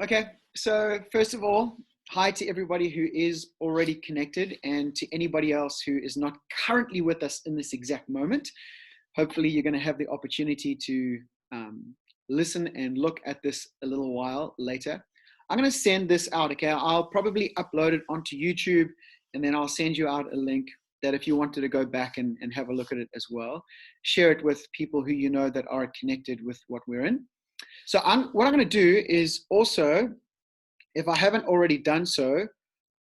Okay, so first of all, hi to everybody who is already connected and to anybody else who is not currently with us in this exact moment. Hopefully, you're going to have the opportunity to listen and look at this a little while later. I'm going to send this out, okay? I'll probably upload it onto YouTube and then I'll send you out a link that if you wanted to go back and have a look at it as well, share it with people who you know that are connected with what we're in. So what I'm going to do is also, if I haven't already done so,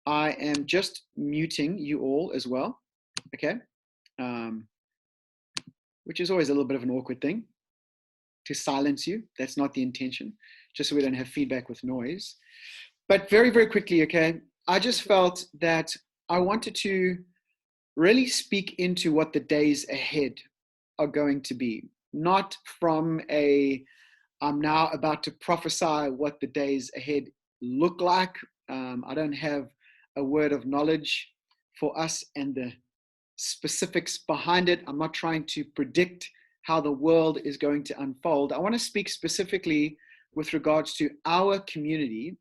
I am just muting you all as well, okay? Um, which is always a little bit of an awkward thing to silence you. That's not the intention, just so we don't have feedback with noise. But very, very quickly, okay, I just felt that I wanted to really speak into what the days ahead are going to be, not from I'm now about to prophesy what the days ahead look like. I don't have a word of knowledge for us and the specifics behind it. I'm not trying to predict how the world is going to unfold. I want to speak specifically with regards to our community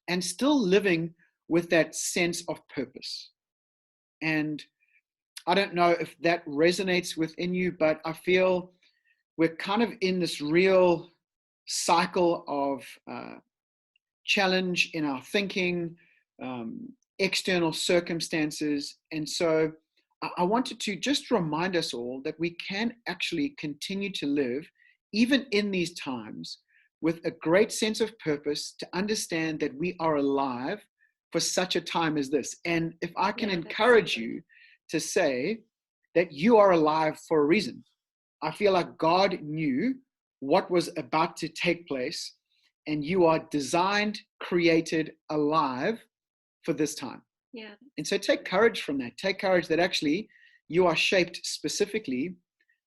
and still living with that sense of purpose. And I don't know if that resonates within you, but I feel we're kind of in this real cycle of challenge in our thinking, external circumstances. And so I wanted to just remind us all that we can actually continue to live, even in these times, with a great sense of purpose, to understand that we are alive for such a time as this. And if I can encourage you to say that you are alive for a reason. I feel like God knew what was about to take place, and you are designed, created, alive for this time. Yeah. And so take courage from that. Take courage that actually you are shaped specifically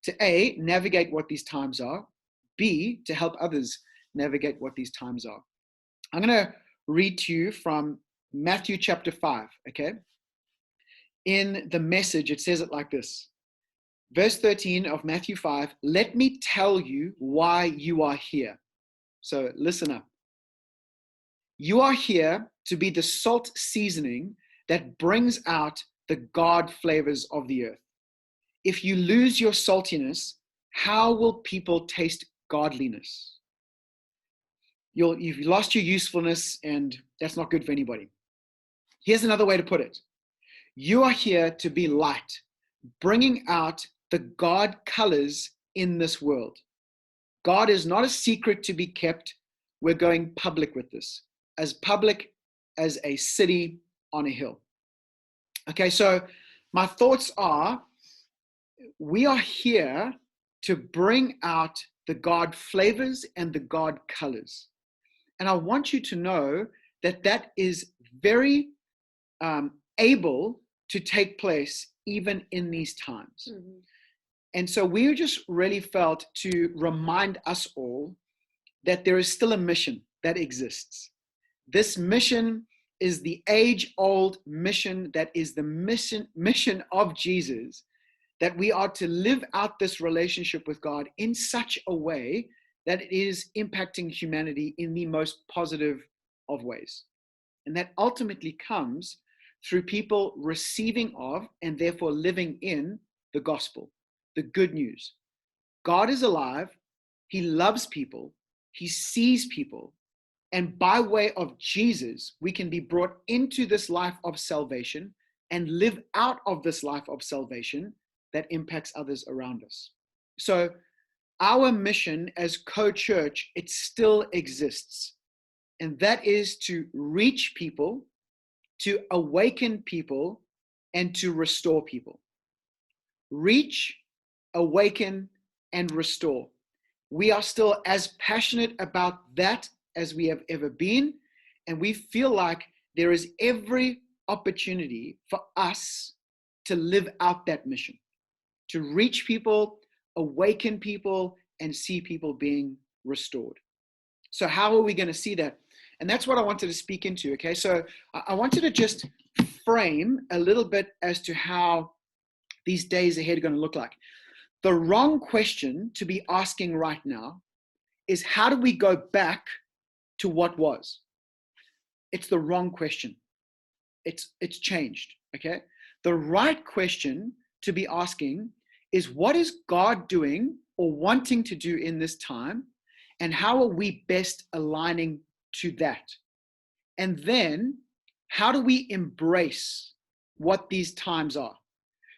to A, navigate what these times are, B, to help others navigate what these times are. I'm going to read to you from Matthew chapter 5, okay? In the Message, it says it like this. Verse 13 of Matthew 5, let me tell you why you are here. So listen up. You are here to be the salt seasoning that brings out the God flavors of the earth. If you lose your saltiness, how will people taste godliness? You've lost your usefulness, and that's not good for anybody. Here's another way to put it. You are here to be light, bringing out the God colors in this world. God is not a secret to be kept. We're going public with this, as public as a city on a hill. Okay, so my thoughts are, we are here to bring out the God flavors and the God colors. And I want you to know that that is very able to take place even in these times. Mm-hmm. And so we just really felt to remind us all that there is still a mission that exists. This mission is the age-old mission that is the mission of Jesus, that we are to live out this relationship with God in such a way that it is impacting humanity in the most positive of ways. And that ultimately comes through people receiving of and therefore living in the gospel, the good news. God is alive. He loves people. He sees people. And by way of Jesus, we can be brought into this life of salvation and live out of this life of salvation that impacts others around us. So our mission as Co-Church, it still exists. And that is to reach people, to awaken people, and to restore people. Reach, awaken, and restore. We are still as passionate about that as we have ever been, and we feel like there is every opportunity for us to live out that mission, to reach people, awaken people, and see people being restored. So how are we going to see that? And that's what I wanted to speak into, okay? So I wanted to just frame a little bit as to how these days ahead are going to look like. The wrong question to be asking right now is, how do we go back to what was. It's the wrong question. It's changed, okay? The right question to be asking is, what is God doing or wanting to do in this time? And how are we best aligning to that? And then, how do we embrace what these times are?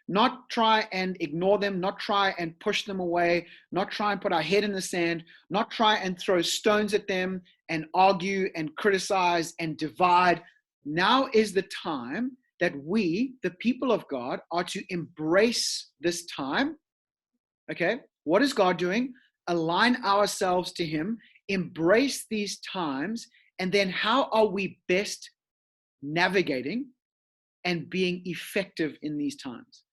Not try and ignore them, not try and push them away, not try and put our head in the sand, not try and throw stones at them and argue and criticize and divide. Now is the time that we, the people of God, are to embrace this time. Okay? What is God doing? Align ourselves to Him, embrace these times, and then how are we best navigating and being effective in these times?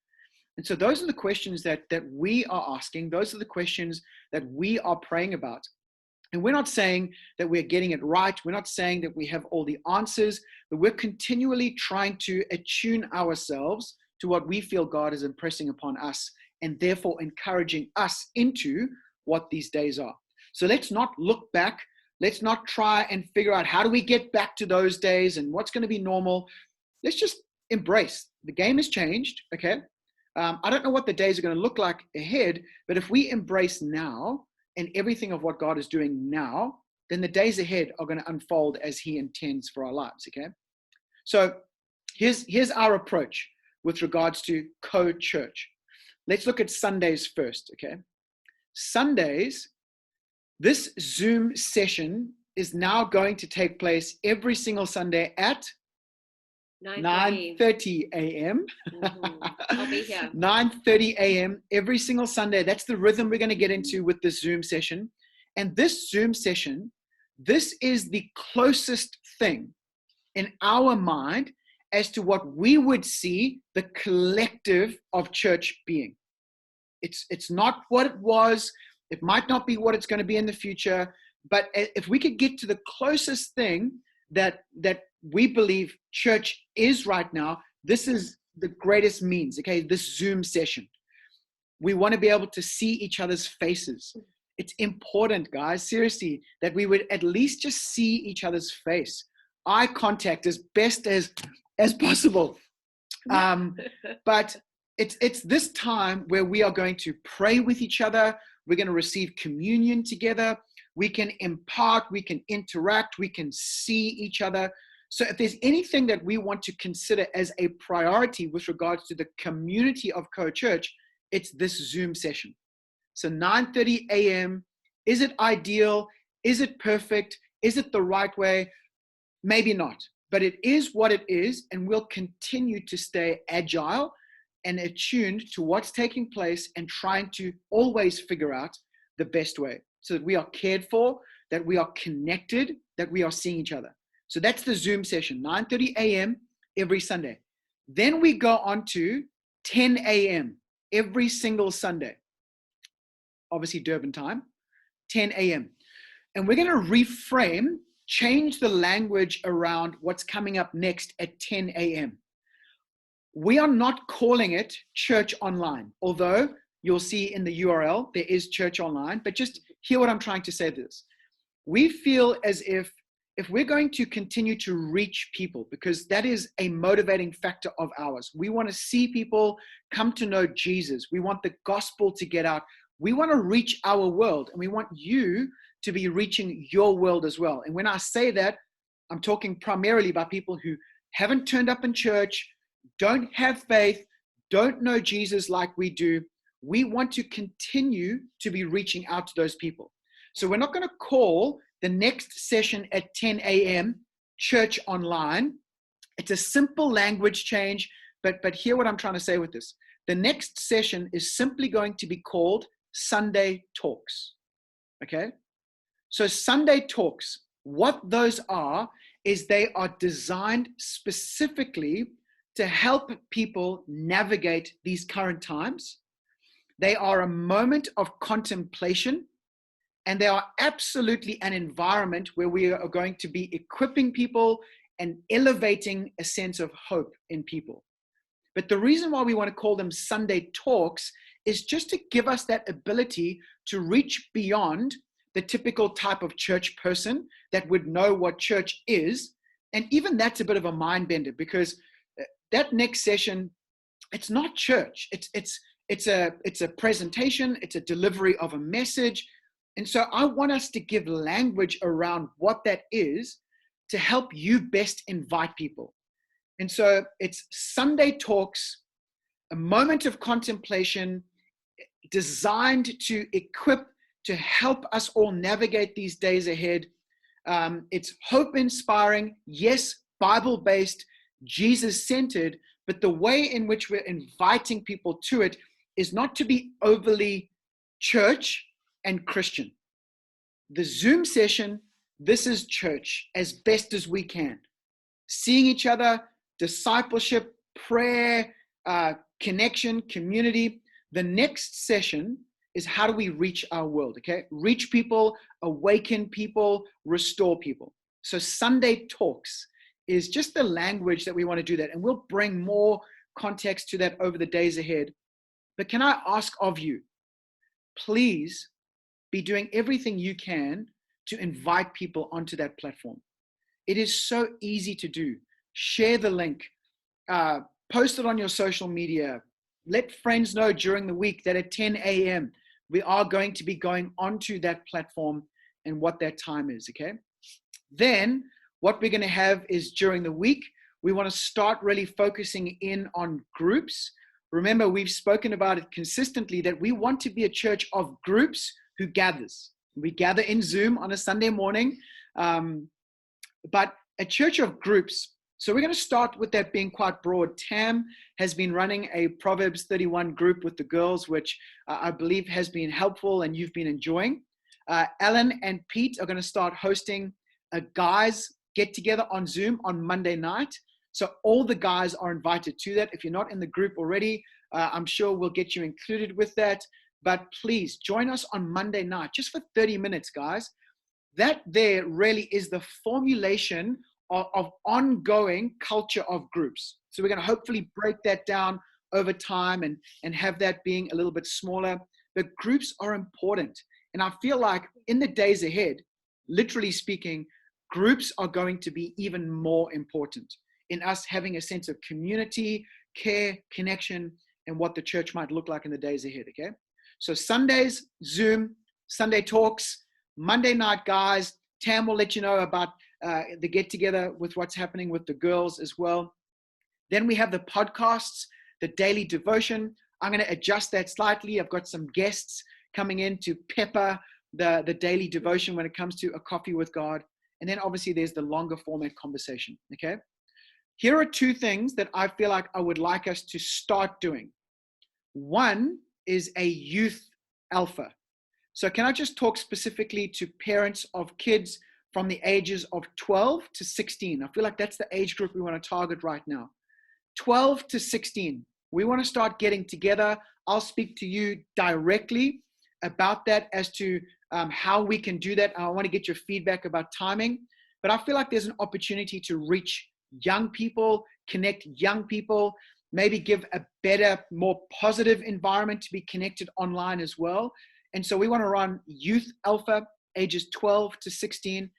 And so those are the questions that we are asking. Those are the questions that we are praying about. And we're not saying that we're getting it right. We're not saying that we have all the answers, but we're continually trying to attune ourselves to what we feel God is impressing upon us, and therefore encouraging us into what these days are. So let's not look back. Let's not try and figure out how do we get back to those days and what's going to be normal. Let's just embrace. The game has changed, okay? I don't know what the days are going to look like ahead, but if we embrace now and everything of what God is doing now, then the days ahead are going to unfold as He intends for our lives, okay? So here's our approach with regards to co-church. Let's look at Sundays first, okay? Sundays, this Zoom session is now going to take place every single Sunday at 9:30 a.m. I'll be here. 9:30 a.m. every single Sunday. That's the rhythm we're going to get into with this Zoom session. And this Zoom session, this is the closest thing in our mind as to what we would see the collective of church being. It's not what it was. It might not be what it's going to be in the future. But if we could get to the closest thing that we believe church is right now, this is the greatest means, okay? This Zoom session. We want to be able to see each other's faces. It's important, guys, seriously, that we would at least just see each other's face. Eye contact as best as possible. But it's this time where we are going to pray with each other. We're going to receive communion together. We can impart, we can interact, we can see each other. So if there's anything that we want to consider as a priority with regards to the community of co-church, it's this Zoom session. So 9:30 a.m., is it ideal? Is it perfect? Is it the right way? Maybe not, but it is what it is, and we'll continue to stay agile and attuned to what's taking place and trying to always figure out the best way so that we are cared for, that we are connected, that we are seeing each other. So that's the Zoom session, 9:30 a.m. every Sunday. Then we go on to 10 a.m. every single Sunday. Obviously Durban time, 10 a.m. And we're going to reframe, change the language around what's coming up next at 10 a.m. We are not calling it church online, although you'll see in the URL there is church online, but just hear what I'm trying to say this. We feel as if we're going to continue to reach people, because that is a motivating factor of ours. We want to see people come to know Jesus. We want the gospel to get out. We want to reach our world, and we want you to be reaching your world as well. And when I say that, I'm talking primarily about people who haven't turned up in church, don't have faith, don't know Jesus like we do. We want to continue to be reaching out to those people. So we're not going to call the next session at 10 a.m. church online. It's a simple language change, but hear what I'm trying to say with this. The next session is simply going to be called Sunday Talks. Okay? So Sunday Talks, what those are is they are designed specifically to help people navigate these current times. They are a moment of contemplation, and they are absolutely an environment where we are going to be equipping people and elevating a sense of hope in people. But the reason why we want to call them Sunday Talks is just to give us that ability to reach beyond the typical type of church person that would know what church is. And even that's a bit of a mind bender, because that next session, it's not church. It's a presentation. It's a delivery of a message. And so I want us to give language around what that is to help you best invite people. And so it's Sunday Talks, a moment of contemplation designed to equip, to help us all navigate these days ahead. It's hope inspiring, yes, Bible-based, Jesus-centered, but the way in which we're inviting people to it is not to be overly church and Christian. The Zoom session, this is church as best as we can. Seeing each other, discipleship, prayer, connection, community. The next session is how do we reach our world, okay? Reach people, awaken people, restore people. So Sunday Talks is just the language that we want to do that. And we'll bring more context to that over the days ahead. But can I ask of you, please be doing everything you can to invite people onto that platform. It is so easy to do. Share the link, post it on your social media, let friends know during the week that at 10 a.m. we are going to be going onto that platform and what that time is, okay? Then what we're going to have is during the week, we want to start really focusing in on groups. Remember, we've spoken about it consistently that we want to be a church of groups who gathers. We gather in Zoom on a Sunday morning, but a church of groups. So we're going to start with that being quite broad. Tam has been running a Proverbs 31 group with the girls, which I believe has been helpful and you've been enjoying. Alan and Pete are going to start hosting a guys get together on Zoom on Monday night. So all the guys are invited to that. If you're not in the group already, I'm sure we'll get you included with that. But please join us on Monday night, just for 30 minutes, guys. That there really is the formulation of ongoing culture of groups. So we're going to hopefully break that down over time and have that being a little bit smaller. But groups are important. And I feel like in the days ahead, literally speaking, groups are going to be even more important in us having a sense of community, care, connection, and what the church might look like in the days ahead, okay? So Sundays, Zoom, Sunday Talks, Monday night, guys. Tam will let you know about the get-together with what's happening with the girls as well. Then we have the podcasts, the daily devotion. I'm going to adjust that slightly. I've got some guests coming in to pepper the daily devotion when it comes to a coffee with God. And then obviously there's the longer format conversation, okay? Here are two things that I feel like I would like us to start doing. One is a youth alpha. So can I just talk specifically to parents of kids from the ages of 12 to 16? I feel like that's the age group we want to target right now. 12 to 16. We want to start getting together. I'll speak to you directly about that as to how we can do that. I want to get your feedback about timing. But I feel like there's an opportunity to reach young people, connect young people, maybe give a better, more positive environment to be connected online as well. And so we want to run Youth Alpha, ages 12 to 16.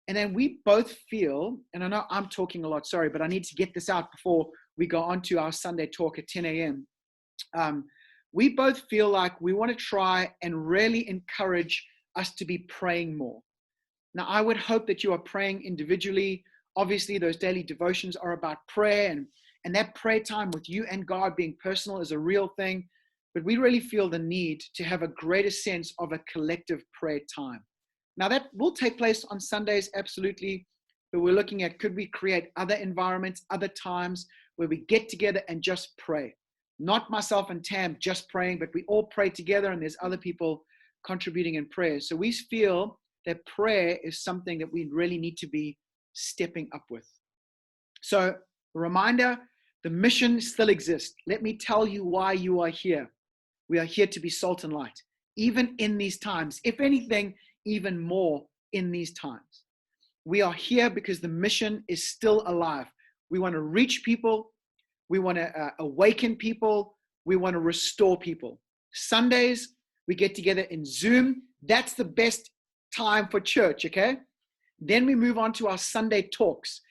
And then we both feel, and I know I'm talking a lot, sorry, but I need to get this out before we go on to our Sunday talk at 10 a.m. We both feel like we want to try and really encourage us to be praying more. Now, I would hope that you are praying individually. Obviously, those daily devotions are about prayer, and that prayer time with you and God being personal is a real thing. But we really feel the need to have a greater sense of a collective prayer time. Now, that will take place on Sundays, absolutely. But we're looking at, could we create other environments, other times where we get together and just pray? Not myself and Tam just praying, but we all pray together and there's other people contributing in prayer. So we feel that prayer is something that we really need to be stepping up with. So, a reminder, the mission still exists. Let me tell you why you are here. We are here to be salt and light, even in these times. If anything, even more in these times. We are here because the mission is still alive. We want to reach people. We want to awaken people. We want to restore people. Sundays, we get together in Zoom. That's the best time for church, okay? Then we move on to our Sunday talks.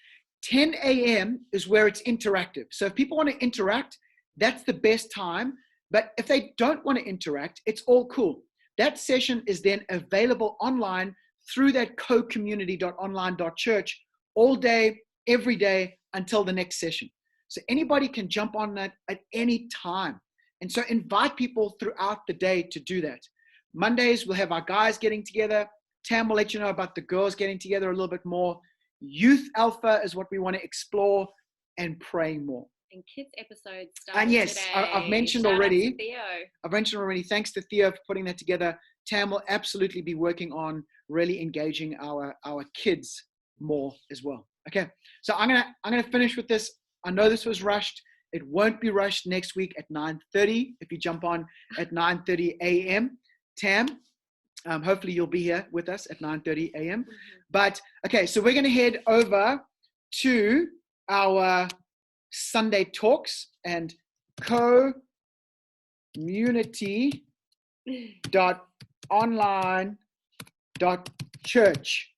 10 a.m. is where it's interactive. So if people want to interact, that's the best time. But if they don't want to interact, it's all cool. That session is then available online through that cocommunity.online.church all day, every day until the next session. So anybody can jump on that at any time. And so invite people throughout the day to do that. Mondays, we'll have our guys getting together. Tam will let you know about the girls getting together a little bit more. Youth Alpha is what we want to explore, and praying more. And kids episodes started And yes, today. I've mentioned Shout out already. to Theo. I've mentioned already. Thanks to Theo for putting that together. Tam will absolutely be working on really engaging our kids more as well. Okay, so I'm gonna finish with this. I know this was rushed. It won't be rushed next week at 9:30. If you jump on at 9:30 a.m., Tam, hopefully you'll be here with us at 9:30 a.m. But okay, so we're gonna head over to our Sunday talks and cocommunity.online.church.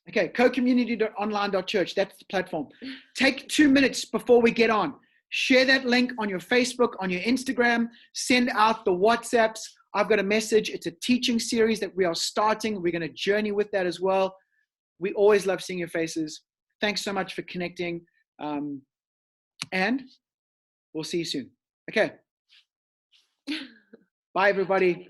Okay, cocommunity.online.church. That's the platform. Take 2 minutes before we get on. Share that link on your Facebook, on your Instagram. Send out the WhatsApps. I've got a message. It's a teaching series that we are starting. We're going to journey with that as well. We always love seeing your faces. Thanks so much for connecting. And we'll see you soon. Okay. Bye, everybody.